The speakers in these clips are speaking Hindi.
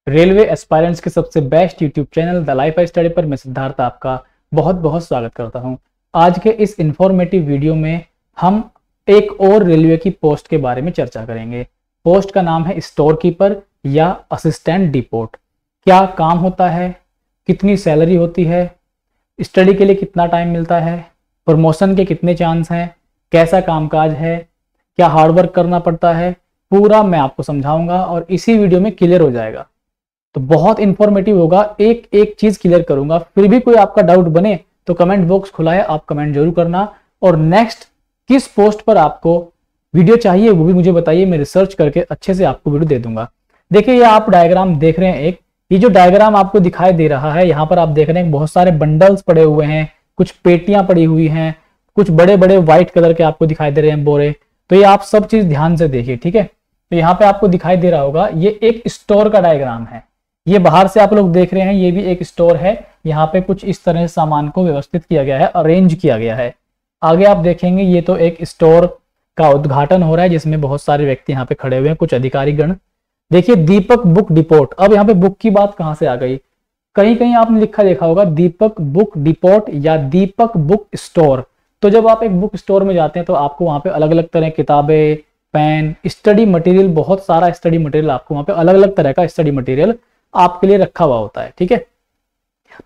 रेलवे एस्पायरेंट्स के सबसे best YouTube channel the life study पर मैं सिद्धार्थ आपका बहुत बहुत स्वागत करता हूं। आज के इस इंफॉर्मेटिव वीडियो में हम एक और रेलवे की पोस्ट के बारे में चर्चा करेंगे। पोस्ट का नाम है स्टोर कीपर या असिस्टेंट डिपोट। क्या काम होता है, कितनी सैलरी होती है, स्टडी के लिए कितना टाइम मिलता है, प्रमोशन के कितने चांस हैं, कैसा कामकाज है, क्या हार्डवर्क करना पड़ता है, पूरा मैं आपको समझाऊंगा और इसी वीडियो में क्लियर हो जाएगा। तो बहुत इंफॉर्मेटिव होगा, एक एक चीज क्लियर करूंगा। फिर भी कोई आपका डाउट बने तो कमेंट बॉक्स खुला है, आप कमेंट जरूर करना। और नेक्स्ट किस पोस्ट पर आपको वीडियो चाहिए वो भी मुझे बताइए, मैं रिसर्च करके अच्छे से आपको वीडियो दे दूंगा। देखिए ये आप डायग्राम देख रहे हैं, ये जो डायग्राम आपको दिखाई दे रहा है, यहाँ पर आप देख रहे हैं बहुत सारे बंडल्स पड़े हुए हैं, कुछ पेटियां पड़ी हुई हैं, कुछ बड़े बड़े व्हाइट कलर के आपको दिखाई दे रहे हैं बोरे। तो ये आप सब चीज ध्यान से देखिए, ठीक है। तो यहाँ पे आपको दिखाई दे रहा होगा ये एक स्टोर का डायग्राम है। ये बाहर से आप लोग देख रहे हैं, ये भी एक स्टोर है। यहाँ पे कुछ इस तरह से सामान को व्यवस्थित किया गया है, अरेंज किया गया है। आगे आप देखेंगे ये तो एक स्टोर का उद्घाटन हो रहा है जिसमें बहुत सारे व्यक्ति यहाँ पे खड़े हुए हैं, कुछ अधिकारी गण। देखिए दीपक बुक डिपोट। अब यहाँ पे बुक की बात कहाँ से आ गई? कहीं कहीं आपने लिखा देखा होगा दीपक बुक डिपोट या दीपक बुक स्टोर। तो जब आप एक बुक स्टोर में जाते हैं तो आपको वहाँ पे अलग अलग तरह की किताबें, पेन, स्टडी मटेरियल, बहुत सारा स्टडी मटेरियल आपको वहाँ पे अलग अलग तरह का स्टडी मटेरियल आपके लिए रखा हुआ होता है, ठीक है।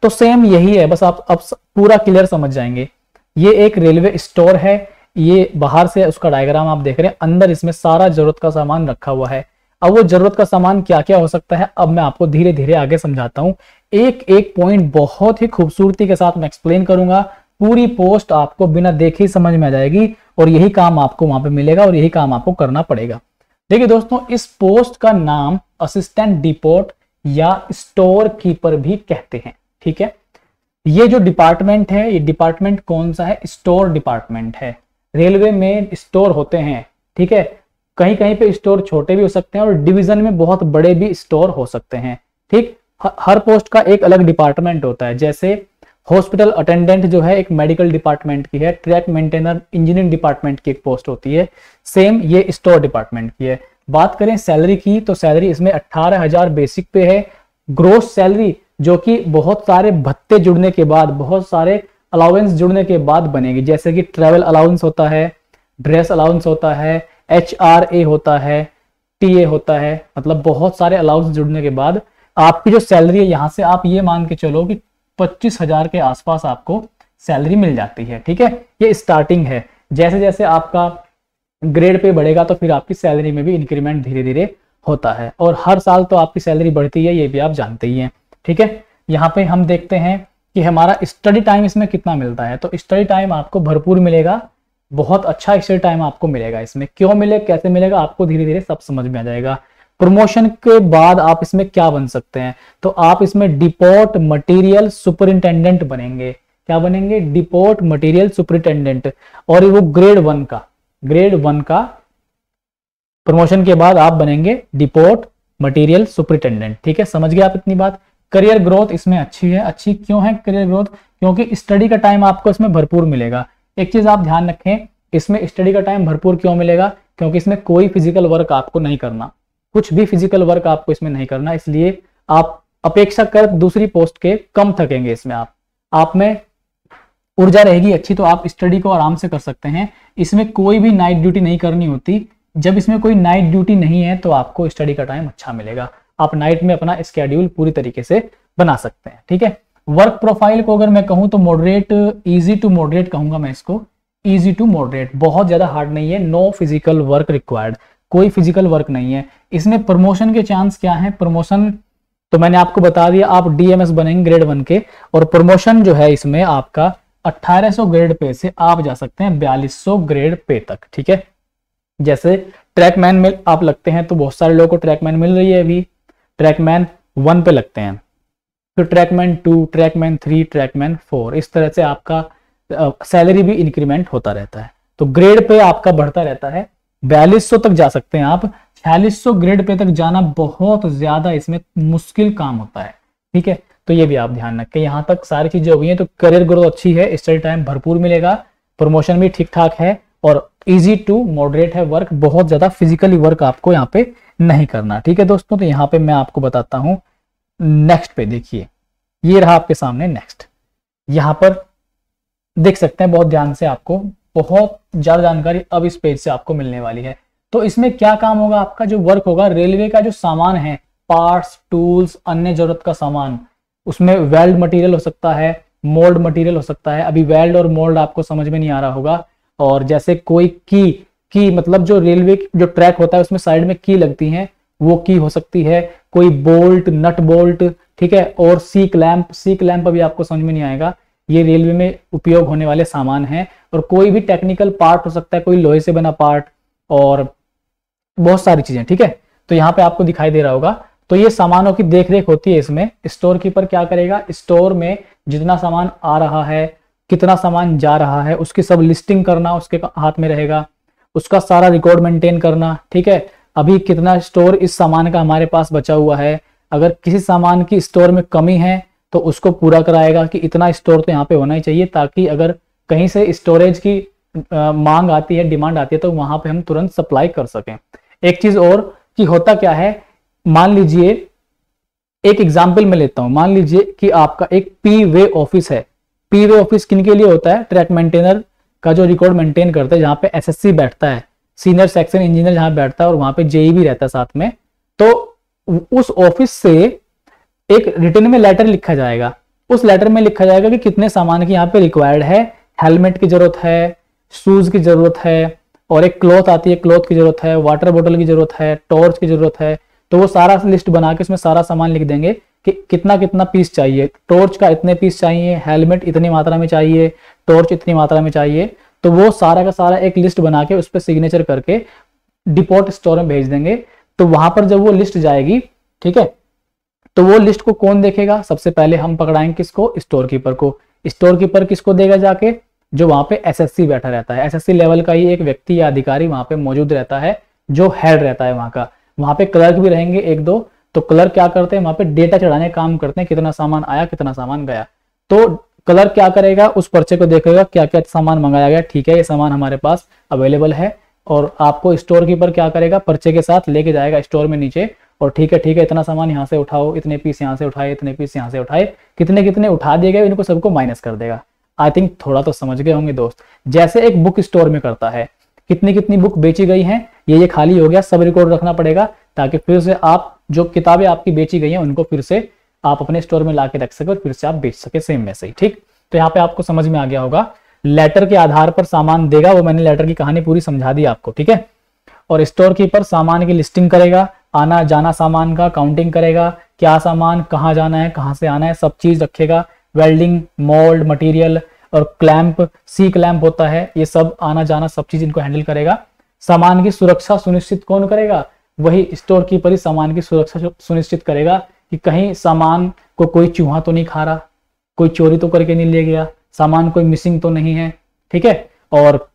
तो सेम यही है, बस आप अब पूरा क्लियर समझ जाएंगे। ये एक रेलवे स्टोर है, ये बाहर से उसका डायग्राम आप देख रहे हैं, अंदर इसमें सारा जरूरत का सामान रखा हुआ है। अब वो जरूरत का सामान क्या क्या हो सकता है अब मैं आपको धीरे धीरे आगे समझाता हूँ। एक एक पॉइंट बहुत ही खूबसूरती के साथ मैं एक्सप्लेन करूंगा। पूरी पोस्ट आपको बिना देखे ही समझ में आ जाएगी और यही काम आपको वहां पे मिलेगा और यही काम आपको करना पड़ेगा। देखिए दोस्तों, इस पोस्ट का नाम असिस्टेंट डिपोट या स्टोर कीपर भी कहते हैं, ठीक है। ये जो डिपार्टमेंट है, ये डिपार्टमेंट कौन सा है? स्टोर डिपार्टमेंट है। रेलवे में स्टोर होते हैं, ठीक है। कहीं कहीं पे स्टोर छोटे भी हो सकते हैं और डिवीजन में बहुत बड़े भी स्टोर हो सकते हैं, ठीक। हर पोस्ट का एक अलग डिपार्टमेंट होता है। जैसे हॉस्पिटल अटेंडेंट जो है एक मेडिकल डिपार्टमेंट की है, ट्रैक मेंटेनर इंजीनियरिंग डिपार्टमेंट की एक पोस्ट होती है, सेम ये स्टोर डिपार्टमेंट की है। बात करें सैलरी की तो सैलरी इसमें 18,000 बेसिक पे है। ग्रोस सैलरी जो कि बहुत सारे भत्ते जुड़ने के बाद, बहुत सारे अलाउंस जुड़ने के बाद बनेगी, जैसे कि ट्रैवल अलाउंस होता है, ड्रेस अलाउंस होता है, HRA होता है, TA होता है, मतलब बहुत सारे अलाउंस जुड़ने के बाद आपकी जो सैलरी है, यहाँ से आप ये मान के चलो कि 25,000 के आसपास आपको सैलरी मिल जाती है, ठीक है। ये स्टार्टिंग है। जैसे जैसे आपका ग्रेड पे बढ़ेगा तो फिर आपकी सैलरी में भी इंक्रीमेंट धीरे धीरे होता है और हर साल तो आपकी सैलरी बढ़ती है, ये भी आप जानते ही हैं, ठीक है। यहाँ पे हम देखते हैं कि हमारा स्टडी टाइम इसमें कितना मिलता है। तो स्टडी टाइम आपको भरपूर मिलेगा, बहुत अच्छा स्टडी टाइम आपको मिलेगा। इसमें क्यों मिले, कैसे मिलेगा, आपको धीरे धीरे सब समझ में आ जाएगा। प्रमोशन के बाद आप इसमें क्या बन सकते हैं? तो आप इसमें डिपोट मटेरियल सुपरिंटेंडेंट बनेंगे। क्या बनेंगे? Depot material superintendent. और वो ग्रेड 1 का प्रमोशन के बाद आप बनेंगे डिपोट मटेरियल सुपरिंटेंडेंट, ठीक है। समझ गए आप इतनी बात। करियर ग्रोथ इसमें अच्छी है। अच्छी क्यों है करियर ग्रोथ? क्योंकि स्टडी का टाइम आपको इसमें भरपूर मिलेगा। एक चीज आप ध्यान रखें, इसमें स्टडी का टाइम भरपूर क्यों मिलेगा? क्योंकि इसमें कोई फिजिकल वर्क आपको नहीं करना, कुछ भी फिजिकल वर्क आपको इसमें नहीं करना, इसलिए आप अपेक्षाकृत दूसरी पोस्ट के कम थकेंगे। इसमें आप में ऊर्जा रहेगी अच्छी, तो आप स्टडी को आराम से कर सकते हैं। इसमें कोई भी नाइट ड्यूटी नहीं करनी होती। जब इसमें कोई नाइट ड्यूटी नहीं है तो आपको स्टडी का टाइम अच्छा मिलेगा। आप नाइट में अपना स्केड्यूल पूरी तरीके से बना सकते हैं, ठीक है। वर्क प्रोफाइल को अगर मैं कहूँ तो मॉडरेट, इजी टू मॉडरेट कहूंगा मैं इसको, इजी टू मॉडरेट। बहुत ज्यादा हार्ड नहीं है। नो फिजिकल वर्क रिक्वायर्ड, कोई फिजिकल वर्क नहीं है। इसमें प्रमोशन के चांस क्या है? प्रमोशन तो मैंने आपको बता दिया, आप DMS बनेंगे ग्रेड 1 के। और प्रमोशन जो है इसमें आपका 1800 ग्रेड पे से आप जा सकते हैं 4200 ग्रेड पे तक, ठीक है। जैसे ट्रैकमैन में आप लगते हैं तो बहुत सारे लोगों को ट्रैकमैन मिल रही है अभी, ट्रैकमैन 1 पे लगते हैं, फिर ट्रैकमैन 2, ट्रैकमैन 3, ट्रैकमैन 4, इस तरह से आपका सैलरी भी इंक्रीमेंट होता रहता है। तो ग्रेड पे आपका बढ़ता रहता है। 4200 तक जा सकते हैं आप। 4600 ग्रेड पे तक जाना बहुत ज्यादा इसमें मुश्किल काम होता है, ठीक है। तो ये भी आप ध्यान रखें। यहाँ तक सारी चीजें हो गई हैं। तो करियर ग्रोथ अच्छी है, स्टडी टाइम भरपूर मिलेगा, प्रमोशन भी ठीक ठाक है और इजी टू मॉडरेट है वर्क। बहुत ज्यादा फिजिकली वर्क आपको यहाँ पे नहीं करना, ठीक है दोस्तों। तो यहाँ पे मैं आपको बताता हूँ नेक्स्ट पे देखिए, ये रहा आपके सामने नेक्स्ट। यहाँ पर देख सकते हैं बहुत ध्यान से, आपको बहुत ज्यादा जानकारी अब इस पेज से आपको मिलने वाली है। तो इसमें क्या काम होगा, आपका जो वर्क होगा, रेलवे का जो सामान है, पार्ट्स, टूल्स, अन्य जरूरत का सामान, उसमें वेल्ड मटेरियल हो सकता है, मोल्ड मटेरियल हो सकता है। अभी वेल्ड और मोल्ड आपको समझ में नहीं आ रहा होगा। और जैसे कोई की मतलब जो रेलवे जो ट्रैक होता है उसमें साइड में की लगती है, वो की हो सकती है। कोई बोल्ट, नट बोल्ट, ठीक है। और सी क्लैंप अभी आपको समझ में नहीं आएगा, ये रेलवे में उपयोग होने वाले सामान हैं। और कोई भी टेक्निकल पार्ट हो सकता है, कोई लोहे से बना पार्ट, और बहुत सारी चीजें, ठीक है। तो यहाँ पे आपको दिखाई दे रहा होगा। तो ये सामानों की देखरेख होती है इसमें। स्टोर कीपर क्या करेगा, स्टोर में जितना सामान आ रहा है, कितना सामान जा रहा है, उसकी सब लिस्टिंग करना उसके हाथ में रहेगा, उसका सारा रिकॉर्ड मेंटेन करना, ठीक है। अभी कितना स्टोर इस सामान का हमारे पास बचा हुआ है, अगर किसी सामान की स्टोर में कमी है तो उसको पूरा कराएगा कि इतना स्टोर तो यहाँ पे होना ही चाहिए, ताकि अगर कहीं से स्टोरेज की मांग आती है, डिमांड आती है, तो वहां पे हम तुरंत सप्लाई कर सकें। एक चीज और कि होता क्या है, मान लीजिए एक एग्जाम्पल मैं लेता हूं, मान लीजिए कि आपका एक पी वे ऑफिस है। पी वे ऑफिस किन के लिए होता है, ट्रैक मेंटेनर का जो रिकॉर्ड मेंटेन करता है, जहां पे एसएससी बैठता है, सीनियर सेक्शन इंजीनियर जहां बैठता है, और वहां पे जेई भी रहता है साथ में। तो उस ऑफिस से एक रिटर्न में लेटर लिखा जाएगा। उस लेटर में लिखा जाएगा कि कितने सामान की यहाँ पे रिक्वायर्ड है, हेलमेट की जरूरत है, शूज की जरूरत है, और एक क्लॉथ आती है, क्लॉथ की जरूरत है, वाटर बोतल की जरूरत है, टॉर्च की जरूरत है। तो वो सारा लिस्ट बना के उसमें सारा सामान लिख देंगे कि कितना कितना पीस चाहिए, टॉर्च का इतने पीस चाहिए, हेलमेट इतनी मात्रा में चाहिए, टॉर्च इतनी मात्रा में चाहिए। तो वो सारा का सारा एक लिस्ट बना के उस पर सिग्नेचर करके डिपोट स्टोर में भेज देंगे। तो वहां पर जब वो लिस्ट जाएगी, ठीक है, तो वो लिस्ट को कौन देखेगा, सबसे पहले हम पकड़ाएंगे किसको, स्टोर कीपर को। स्टोर कीपर किसको देगा जाके, जो वहां पे एसएससी बैठा रहता है। एसएससी लेवल का ही एक व्यक्ति या अधिकारी वहां पे मौजूद रहता है, जो हेड रहता है वहां का। वहां पे क्लर्क भी रहेंगे एक दो। तो क्लर्क क्या करते हैं, वहां पे डेटा चढ़ाने काम करते हैं, कितना सामान आया, कितना सामान गया। तो क्लर्क क्या करेगा, उस पर्चे को देखेगा क्या क्या सामान मंगाया गया, ठीक है ये सामान हमारे पास अवेलेबल है। और आपको स्टोर कीपर क्या करेगा, पर्चे के साथ लेके जाएगा स्टोर में नीचे, और ठीक है इतना सामान यहाँ से उठाओ, इतने पीस यहाँ से उठाए, इतने पीस यहाँ से उठाए, कितने कितने उठा दिए गए, इनको सबको माइनस कर देगा। आई थिंक थोड़ा तो समझ गए होंगे दोस्त। जैसे एक बुक स्टोर में करता है, कितनी कितनी बुक बेची गई हैं, ये खाली हो गया, सब रिकॉर्ड रखना पड़ेगा, ताकि फिर से आप जो किताबें आपकी बेची गई हैं उनको फिर से आप अपने स्टोर में ला के रख सके और फिर से आप बेच सके सेम वैसे ही, ठीक। तो यहाँ पे आपको समझ में आ गया होगा, लेटर के आधार पर सामान देगा, वो मैंने लेटर की कहानी पूरी समझा दी आपको, ठीक है। और स्टोर कीपर सामान की लिस्टिंग करेगा, आना जाना सामान का काउंटिंग करेगा, क्या सामान कहाँ जाना है, कहाँ से आना है, सब चीज रखेगा। वेल्डिंग, मोल्ड मटेरियल और क्लैंप, सी क्लैंप होता है, ये सब आना जाना सब चीज इनको हैंडल करेगा। सामान की सुरक्षा सुनिश्चित कौन करेगा, वही स्टोर कीपर ही सामान की सुरक्षा सुनिश्चित करेगा कि कहीं सामान को कोई चूहा तो नहीं खा रहा, कोई चोरी तो करके नहीं ले गया, सामान कोई मिसिंग तो नहीं है, ठीक है। और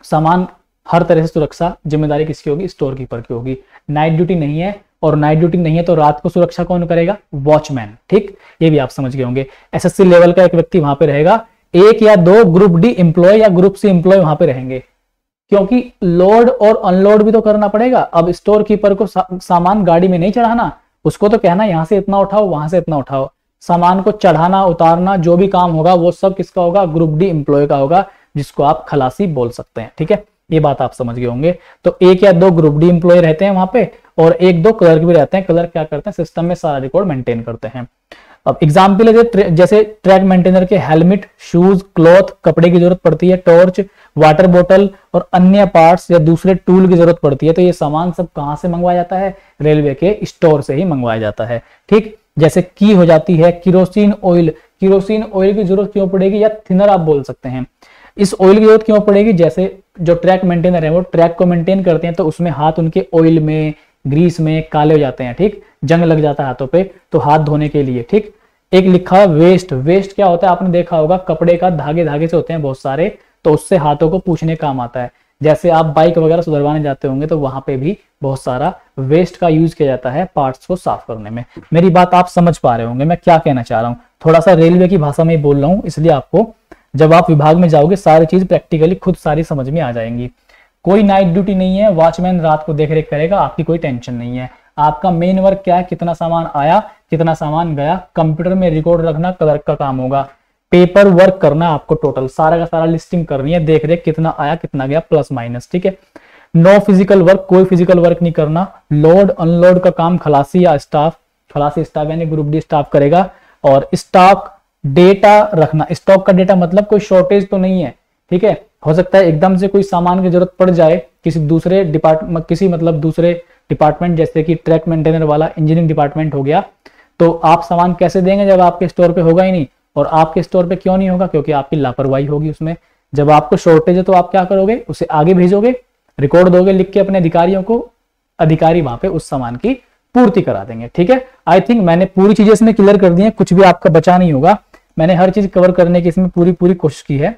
सामान हर तरह से सुरक्षा जिम्मेदारी किसकी होगी, स्टोर कीपर की होगी। नाइट ड्यूटी नहीं है, और नाइट ड्यूटी नहीं है तो रात को सुरक्षा कौन करेगा, वॉचमैन, ठीक। ये भी आप समझ गए होंगे। एसएससी लेवल का एक व्यक्ति वहां पे रहेगा, एक या दो ग्रुप डी एम्प्लॉय या ग्रुप सी एम्प्लॉय वहां पे रहेंगे, क्योंकि लोड और अनलोड भी तो करना पड़ेगा। अब स्टोर कीपर को सामान गाड़ी में नहीं चढ़ाना, उसको तो कहना यहाँ से इतना उठाओ, वहां से इतना उठाओ। सामान को चढ़ाना उतारना जो भी काम होगा वो सब किसका होगा, ग्रुप डी एम्प्लॉय का होगा, जिसको आप खलासी बोल सकते हैं, ठीक है। ये बात आप समझ गए होंगे। तो एक या दो ग्रुप डी एम्प्लॉय रहते हैं वहां पे, और एक दो क्लर्क भी रहते हैं। क्लर्क क्या करते हैं, सिस्टम में सारा रिकॉर्ड मेंटेन करते हैं। अब एग्जाम्पल है, जैसे ट्रैक मेंटेनर के हेलमेट, शूज, क्लॉथ, कपड़े की जरूरत पड़ती है, टॉर्च, वाटर बोतल और अन्य पार्ट्स या दूसरे टूल की जरूरत पड़ती है। तो ये सामान सब कहां से मंगवाया जाता है, रेलवे के स्टोर से ही मंगवाया जाता है, ठीक। जैसे की हो जाती है, किरोसिन ऑयल, किरोसिन ऑयल की जरूरत क्यों पड़ेगी, या थिनर आप बोल सकते हैं। इस ऑयल की जरूरत क्यों पड़ेगी, जैसे जो ट्रैक मेंटेनर है वो ट्रैक को मेंटेन करते हैं, तो उसमें हाथ उनके ऑयल में, ग्रीस में काले हो जाते हैं, ठीक, जंग लग जाता है हाथों पे, तो हाथ धोने के लिए, ठीक। एक लिखा है वेस्ट, वेस्ट क्या होता है आपने देखा होगा, कपड़े का धागे धागे से होते हैं बहुत सारे, तो उससे हाथों को पूछने काम आता है। जैसे आप बाइक वगैरह सुधरवाने जाते होंगे तो वहां पे भी बहुत सारा वेस्ट का यूज किया जाता है पार्ट्स को साफ करने में। मेरी बात आप समझ पा रहे होंगे मैं क्या कहना चाह रहा हूँ, थोड़ा सा रेलवे की भाषा में ही बोल रहा हूँ, इसलिए आपको जब आप विभाग में जाओगे सारी चीज प्रैक्टिकली खुद सारी समझ में आ जाएंगी। कोई नाइट ड्यूटी नहीं है, वॉचमैन रात को देख रेख करेगा, आपकी कोई टेंशन नहीं है। आपका मेन वर्क क्या है, कितना सामान आया, कितना सामान गया, कंप्यूटर में रिकॉर्ड रखना क्लर्क का काम होगा, पेपर वर्क करना आपको, टोटल सारा का सारा लिस्टिंग करनी है, देख रेख कितना आया कितना गया प्लस माइनस, ठीक है। नो फिजिकल वर्क, कोई फिजिकल वर्क नहीं करना। लोड अनलोड का काम खलासी या स्टाफ, खलासी स्टाफ यानी ग्रुप डी स्टाफ करेगा। और स्टॉक डेटा रखना, स्टॉक का डेटा मतलब कोई शॉर्टेज तो नहीं है, ठीक है। हो सकता है एकदम से कोई सामान की जरूरत पड़ जाए किसी दूसरे डिपार्टमेंट, किसी मतलब दूसरे डिपार्टमेंट, जैसे कि ट्रैक मेंटेनर वाला इंजीनियरिंग डिपार्टमेंट हो गया, तो आप सामान कैसे देंगे जब आपके स्टोर पे होगा ही नहीं। और आपके स्टोर पे क्यों नहीं होगा, क्योंकि आपकी लापरवाही होगी उसमें। जब आपको शॉर्टेज है तो आप क्या करोगे, उसे आगे भेजोगे, रिकॉर्ड दोगे लिख के अपने अधिकारियों को, अधिकारी वहां पे उस सामान की पूर्ति करा देंगे, ठीक है। आई थिंक मैंने पूरी चीजें इसमें क्लियर कर दी है, कुछ भी आपका बचा नहीं होगा। मैंने हर चीज कवर करने की इसमें पूरी कोशिश की है,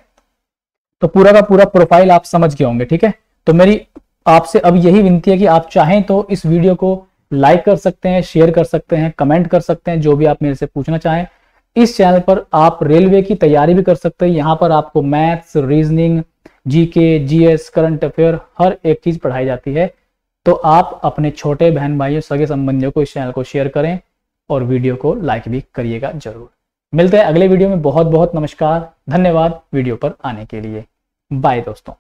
तो पूरा का पूरा प्रोफाइल आप समझ गए होंगे, ठीक है। तो मेरी आपसे अब यही विनती है कि आप चाहें तो इस वीडियो को लाइक कर सकते हैं, शेयर कर सकते हैं, कमेंट कर सकते हैं, जो भी आप मेरे से पूछना चाहें। इस चैनल पर आप रेलवे की तैयारी भी कर सकते हैं। यहाँ पर आपको maths, reasoning, GK, GS, current affair हर एक चीज पढ़ाई जाती है। तो आप अपने छोटे बहन भाइयों, सगे संबंधियों को इस चैनल को शेयर करें और वीडियो को लाइक भी करिएगा जरूर। मिलते हैं अगले वीडियो में। बहुत बहुत नमस्कार, धन्यवाद वीडियो पर आने के लिए। बाय दोस्तों।